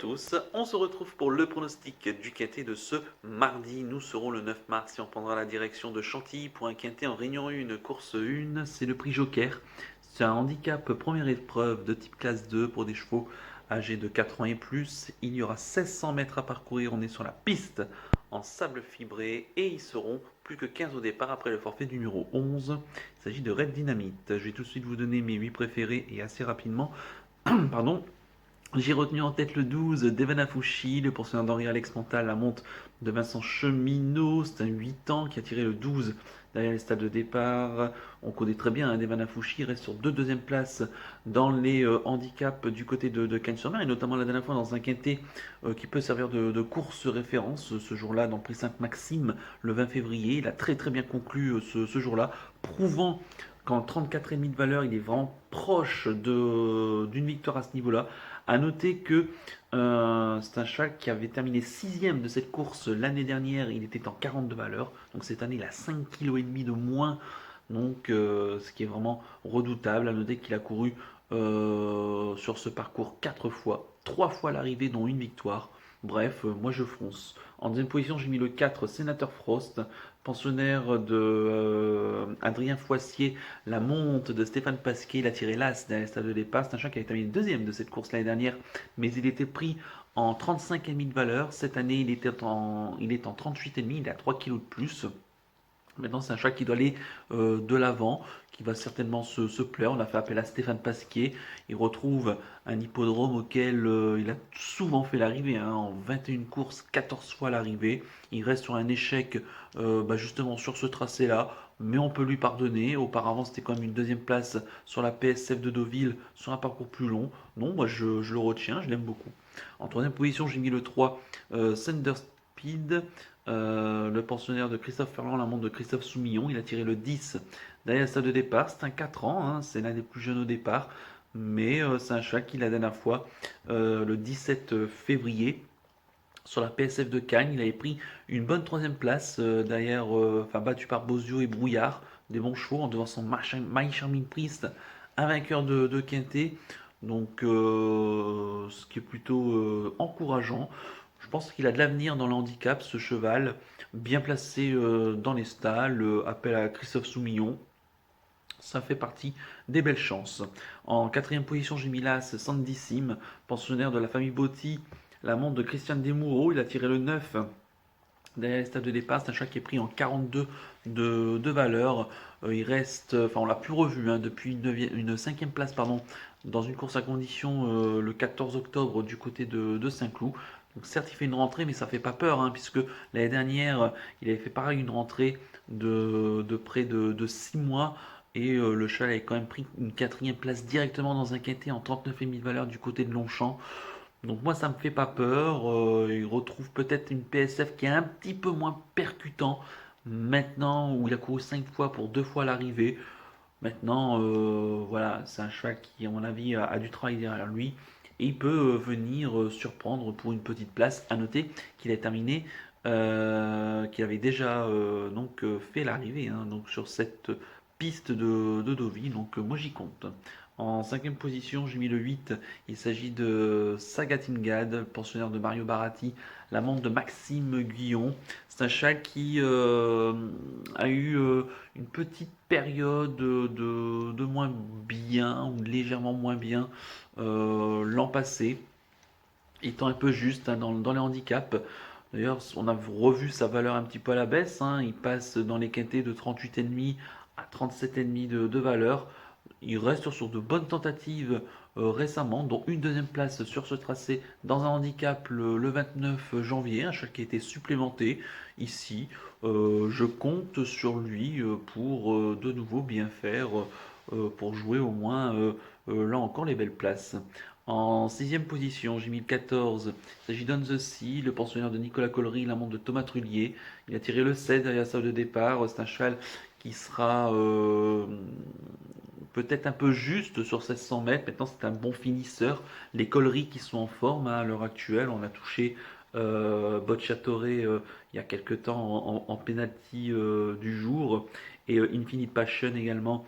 tous, on se retrouve pour le pronostic du quintet de ce mardi. Nous serons le 9 mars et on prendra la direction de Chantilly pour un quintet en Réunion 1, course 1, c'est le prix Joker. C'est un handicap première épreuve de type classe 2 pour des chevaux âgés de 4 ans et plus. Il y aura 1600 mètres à parcourir, on est sur la piste en sable fibré et ils seront plus que 15 au départ après le forfait du numéro 11. Il s'agit de Red Dynamite. Je vais tout de suite vous donner mes 8 préférés et assez rapidement. Pardon. J'ai retenu en tête le 12 d'Evan Afouchi, le poursuivant d'Henri Alex Montal, la monte de Vincent Cheminot, c'est un 8 ans qui a tiré le 12 derrière les stades de départ. On connaît très bien d'Evan Afouchi, il reste sur deux deuxièmes places dans les handicaps du côté de Cagnes-sur-Mer, et notamment la dernière fois dans un quintet qui peut servir de course référence ce jour-là dans le prix Sainte-Maxime le 20 février. Il a très très bien conclu ce jour-là, prouvant qu'en 34,5 de valeur, il est vraiment proche d'une victoire à ce niveau-là. À noter que c'est un cheval qui avait terminé sixième de cette course l'année dernière. Il était en 42 valeurs. Donc cette année, il a 5,5 kg de moins. Donc ce qui est vraiment redoutable. À noter qu'il a couru sur ce parcours 4 fois. 3 fois à l'arrivée, dont une victoire. Bref, moi je fonce. En deuxième position, j'ai mis le 4, Sénateur Frost, pensionnaire de Adrien Foissier, la monte de Stéphane Pasquier. Il a tiré l'As derrière le stade de départ. C'est un chat qui avait terminé deuxième de cette course l'année dernière, mais il était pris en 35,5 de valeur. Cette année, il est en 38,5, il a 3 kg de plus. Maintenant, c'est un chat qui doit aller de l'avant, qui va certainement se plaire. On a fait appel à Stéphane Pasquier. Il retrouve un hippodrome auquel il a souvent fait l'arrivée, hein, en 21 courses, 14 fois l'arrivée. Il reste sur un échec justement sur ce tracé-là, mais on peut lui pardonner. Auparavant, c'était quand même une deuxième place sur la PSF de Deauville, sur un parcours plus long. Non, moi je le retiens, je l'aime beaucoup. En troisième position, j'ai mis le 3, Thunder Speed. Le pensionnaire de Christophe Ferland, la montre de Christophe Soumillon, il a tiré le 10 derrière le stade de départ. C'est un 4 ans, hein, c'est l'un des plus jeunes au départ, mais c'est un cheval qui la dernière fois, le 17 février, sur la PSF de Cannes, il avait pris une bonne troisième place derrière, battu par Bozio et Brouillard, des bons chevaux en devançant My Charming Priest, un vainqueur de Quintet. Donc, ce qui est plutôt encourageant. Je pense qu'il a de l'avenir dans le handicap, ce cheval, bien placé dans les stalles, appel à Christophe Soumillon. Ça fait partie des belles chances. En quatrième position, j'ai mis l'As Sandissime, pensionnaire de la famille Botti, la montre de Christian Desmoureaux. Il a tiré le 9 derrière les stades de départ. C'est un chat qui est pris en 42 de valeur. Il reste, on l'a plus revu, hein, depuis une cinquième place, pardon, dans une course à condition le 14 octobre du côté de Saint-Cloud. Donc certes, il fait une rentrée, mais ça fait pas peur, hein, puisque l'année dernière, il avait fait pareil une rentrée de près de 6 mois. Et le cheval avait quand même pris une quatrième place directement dans un quintet en 39,5 de valeur du côté de Longchamp. Donc moi ça me fait pas peur. Il retrouve peut-être une PSF qui est un petit peu moins percutant maintenant, où il a couru 5 fois pour 2 fois l'arrivée. Maintenant, voilà, c'est un cheval qui, à mon avis, a du travail derrière lui. Et il peut venir surprendre pour une petite place. À noter qu'il a terminé, qu'il avait déjà fait l'arrivée, hein, donc sur cette piste de Deauville. Donc moi j'y compte. En cinquième position, j'ai mis le 8. Il s'agit de Sagatingad, pensionnaire de Mario Baratti, la montre de Maxime Guillon. C'est un cheval qui a eu une petite période de moins bien, ou légèrement moins bien, l'an passé, étant un peu juste, hein, dans les handicaps. D'ailleurs, on a revu sa valeur un petit peu à la baisse, hein. Il passe dans les quintés de 38,5 à 37,5 de valeur. Il reste sur de bonnes tentatives récemment, dont une deuxième place sur ce tracé dans un handicap le 29 janvier, un cheval qui a été supplémenté ici. Je compte sur lui pour de nouveau bien faire, pour jouer au moins là encore les belles places. En sixième position, j'ai mis le 14. Il s'agit d'On the Sea, le pensionnaire de Nicolas Collery, la montre de Thomas Trullier. Il a tiré le 7 derrière sa de départ. C'est un cheval qui sera peut-être un peu juste sur 1600 mètres. Maintenant, c'est un bon finisseur. Les Collery qui sont en forme, hein, à l'heure actuelle. On a touché Bocciatore il y a quelques temps en penalty du jour. Et Infinite Passion également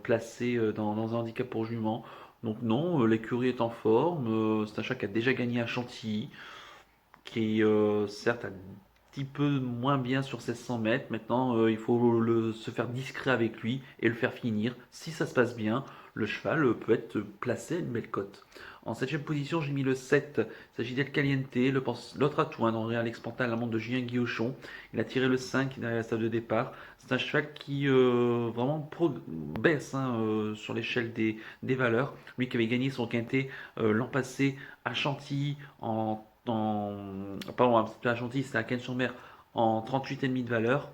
placé dans un handicap pour jument. Donc non, l'écurie est en forme. C'est un chat qui a déjà gagné à Chantilly, qui certes a un petit peu moins bien sur 1600 mètres. Maintenant, il faut se faire discret avec lui et le faire finir. Si ça se passe bien, le cheval peut être placé à une belle cote. En septième position, j'ai mis le 7. Il s'agit d'El Caliente, l'autre atout, d'André Alex Pantal, l'amant de Julien Guillochon. Il a tiré le 5 derrière la stade de départ. C'est un cheval qui vraiment baisse sur l'échelle des valeurs. Lui qui avait gagné son quintet l'an passé à Chantilly pardon, à Chantilly, c'était à Cannes-sur-Mer en 38,5 de valeur.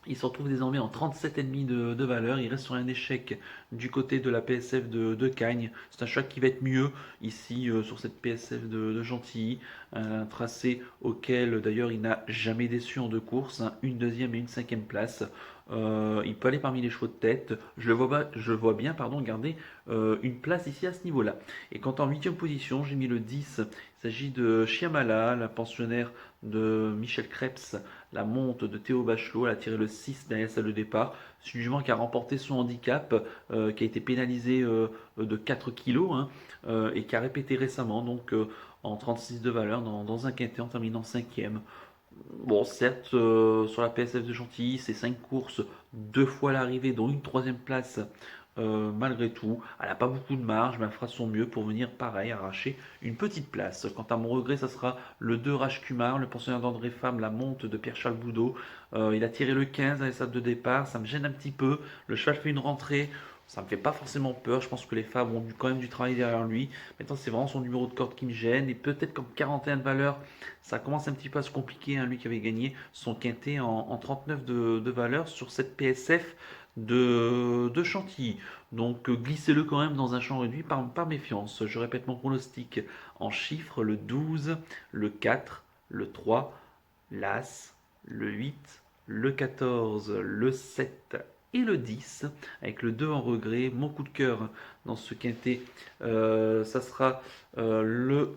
Il se retrouve désormais en 37,5 de valeur. Il reste sur un échec du côté de la PSF de Cagnes. C'est un choix qui va être mieux ici sur cette PSF de Chantilly. Un tracé auquel d'ailleurs il n'a jamais déçu en deux courses. Une deuxième et une cinquième place. Il peut aller parmi les chevaux de tête. Je vois bien garder une place ici à ce niveau-là. Et quant en huitième position, j'ai mis le 10. Il s'agit de Chiamala, la pensionnaire de Michel Krebs, la monte de Théo Bachelot. Elle a tiré le 6 derrière celle de départ. C'est une jument qui a remporté son handicap, qui a été pénalisé de 4 kilos et qui a répété récemment, donc en 36 de valeur dans un quintet en terminant 5e. Bon, certes, sur la PSF de Chantilly, c'est 5 courses, 2 fois l'arrivée, dont une troisième place. Malgré tout, elle n'a pas beaucoup de marge, mais elle fera son mieux pour venir, pareil, arracher une petite place. Quant à mon regret, ça sera le 2 Raj Kumar, le pensionnaire d'André Femme, la monte de Pierre-Charles Boudot. Il a tiré le 15 à la de départ, ça me gêne un petit peu. Le cheval fait une rentrée, ça me fait pas forcément peur. Je pense que les femmes ont quand même du travail derrière lui. Maintenant, c'est vraiment son numéro de corde qui me gêne. Et peut-être comme 41 de valeur, ça commence un petit peu à se compliquer. Lui qui avait gagné son quintet en 39 de valeur sur cette PSF de Chantilly. Donc glissez-le quand même dans un champ réduit par méfiance. Je répète mon pronostic en chiffres, le 12, le 4, le 3, l'As, le 8, le 14, le 7 et le 10, avec le 2 en regret. Mon coup de cœur dans ce quintet, ça sera le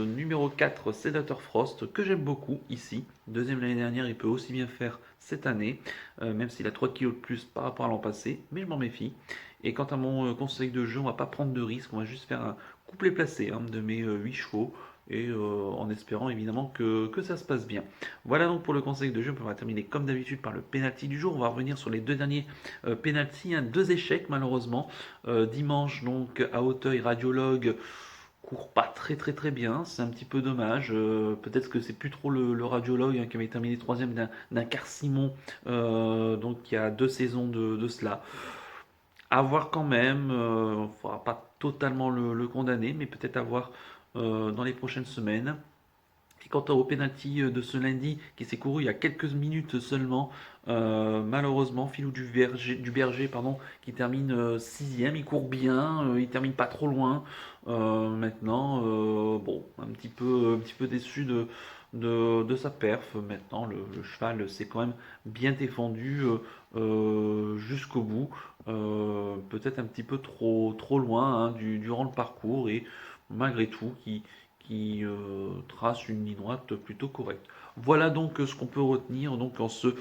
numéro 4, Sénateur Frost, que j'aime beaucoup ici. Deuxième l'année dernière, il peut aussi bien faire cette année, même s'il a 3 kilos de plus par rapport à l'an passé, mais je m'en méfie. Et quant à mon conseil de jeu, on va pas prendre de risque, on va juste faire un couplet placé de mes 8 chevaux et en espérant évidemment que ça se passe bien. Voilà donc pour le conseil de jeu. On va terminer comme d'habitude par le penalty du jour. On va revenir sur les deux derniers penalty, deux échecs malheureusement. Dimanche donc à Auteuil, Radiologue court pas très bien, c'est un petit peu dommage. Peut-être que c'est plus trop le radiologue qui avait terminé troisième d'un Carcimon, donc il y a 2 saisons de cela. À voir quand même, on ne faudra pas totalement le condamner, mais peut-être à voir dans les prochaines semaines. Et quant au penalty de ce lundi qui s'est couru il y a quelques minutes seulement, malheureusement, Philou du Berger, pardon, qui termine 6e, il court bien, il termine pas trop loin. Maintenant, bon, un petit peu déçu de sa perf. Maintenant, le cheval s'est quand même bien défendu jusqu'au bout. Peut-être un petit peu trop loin durant le parcours et malgré tout qui trace une ligne droite plutôt correcte. Voilà donc ce qu'on peut retenir donc en ce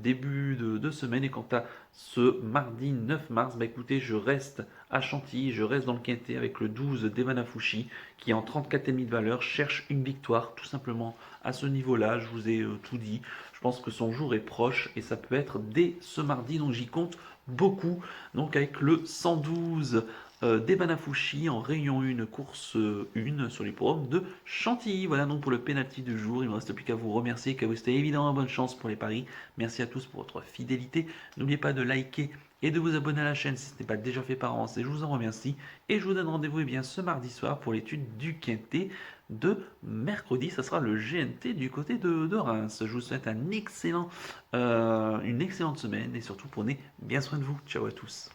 début de semaine. Et quant à ce mardi 9 mars, bah écoutez, je reste à Chantilly, je reste dans le quintet avec le 12 d'Evan Fouchi qui en 34,5 de valeur cherche une victoire tout simplement à ce niveau-là. Je vous ai tout dit. Je pense que son jour est proche et ça peut être dès ce mardi, donc j'y compte beaucoup. Donc avec le 112 d'Evan Fouchi en Réunion 1, course 1 sur les programmes de Chantilly. Voilà donc pour le penalty du jour. Il ne me reste plus qu'à vous remercier, qu'à vous souhaiter évidemment bonne chance pour les paris. Merci à tous pour votre fidélité. N'oubliez pas de liker et de vous abonner à la chaîne si ce n'est pas déjà fait par avance. Et je vous en remercie. Et je vous donne rendez-vous ce mardi soir pour l'étude du quintet de mercredi. Ça sera le GNT du côté de Reims. Je vous souhaite une excellente semaine et surtout prenez bien soin de vous. Ciao à tous.